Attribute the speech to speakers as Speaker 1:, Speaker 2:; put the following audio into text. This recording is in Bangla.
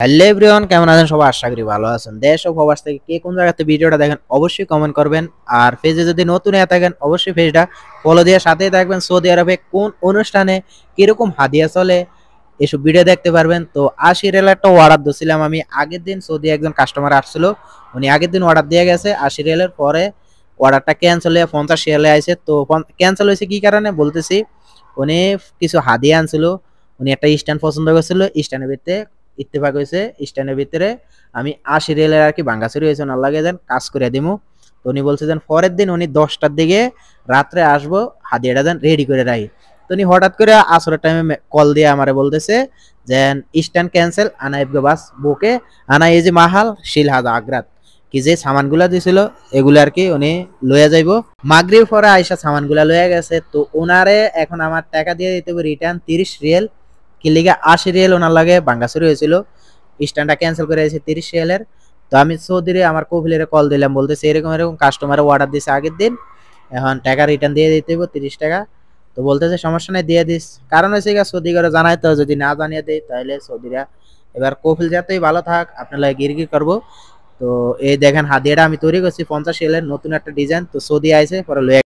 Speaker 1: হ্যালো এভরিওয়ান, কেমন আছেন সবাই? আশা করি ভালো আছেন। দেশ ও প্রবাস থেকে কে কোন জায়গাতে ভিডিওটা দেখেন অবশ্যই কমেন্ট করবেন। আর পেজে যদি নতুন হয়ে থাকেন অবশ্যই পেজটা ফলো দিয়ে সাথেই থাকবেন। সৌদি আরবে কোন অনুষ্ঠানে কিরকম হাদিয়া চলে এসব ভিডিও দেখতে পারবেন। তো ৮০ রিয়াল একটা অর্ডার দিয়েছিলাম আমি আগের দিন। সৌদি একজন কাস্টমার আসছিল, উনি আগের দিন অর্ডার দিয়ে গেছে। ৮০ রিয়ালের পরে অর্ডারটা ক্যান্সেল হয়ে ৫০ রিয়ালে আছে। তো ক্যান্সেল হয়েছে কি কারণে বলতেছি। উনি কিছু হাদিয়া আনছিল, উনি একটা স্ট্যান্ড পছন্দ করছিল, স্ট্যান্ডের ভিতরে ইত্তেফাক হয়েছে। স্ট্যান্ডের ভিতরে আমি ৮০ রিয়ালের আর কি ভাঙ্গাচুরি হয়েছে, ওনার লাগে যেন কাজ করে দিমু। তো উনি বলছে যেন পরের দিন উনি ১০টার দিকে রাত্রে আসবো, হাদিয়াটা যেন রেডি করে রাখি। তো উনি হঠাৎ করে আসরের টাইমে কল দিয়ে আমারে বলতেছে যে স্ট্যান্ড ক্যান্সেল, আনা ইবগে বাস বুকে আনা এই যে মাহাল শিল হাজা আগ্রাত, কি যে সামানগুলা দিছিল এগুলো আর কি উনি লইয়া যাইব। মাগরিব পরে আইসা সামানগুলা লইয়া গেছে। তো ওনারে এখন আমার টাকা দিয়ে দিতে হবে রিটার্ন ৩০ রিয়াল। কি লিগে ৮০ রিয়াল ওনার লাগে ভাঙ্গাচুরি হয়েছিল, স্ট্যান্ডটা ক্যান্সেল করে এসে ৩০ রিয়ালের। তো আমি চৌধুরী আমার কফিলের কল দিলাম, বলতেছে এরকম এরকম কাস্টমারে অর্ডার দিছে আগের দিন, এখন টাকা রিটার্ন দিয়ে দিতে হবে ৩০ টাকা। তো বলতেছে সমস্যা নেই দিয়ে দিস। কারণ হচ্ছে সৌদি করে জানাই তো, যদি না জানিয়ে দেয় তাহলে সৌদিরা এবার কফিল যাতেই ভালো থাক আপনার লাগে গিরগির করবো। তো এই দেখেন হাদিয়াটা আমি তৈরি করছি ৫০ রিয়ালের নতুন একটা ডিজাইন। তো সৌদি আইছে পরে লয়ে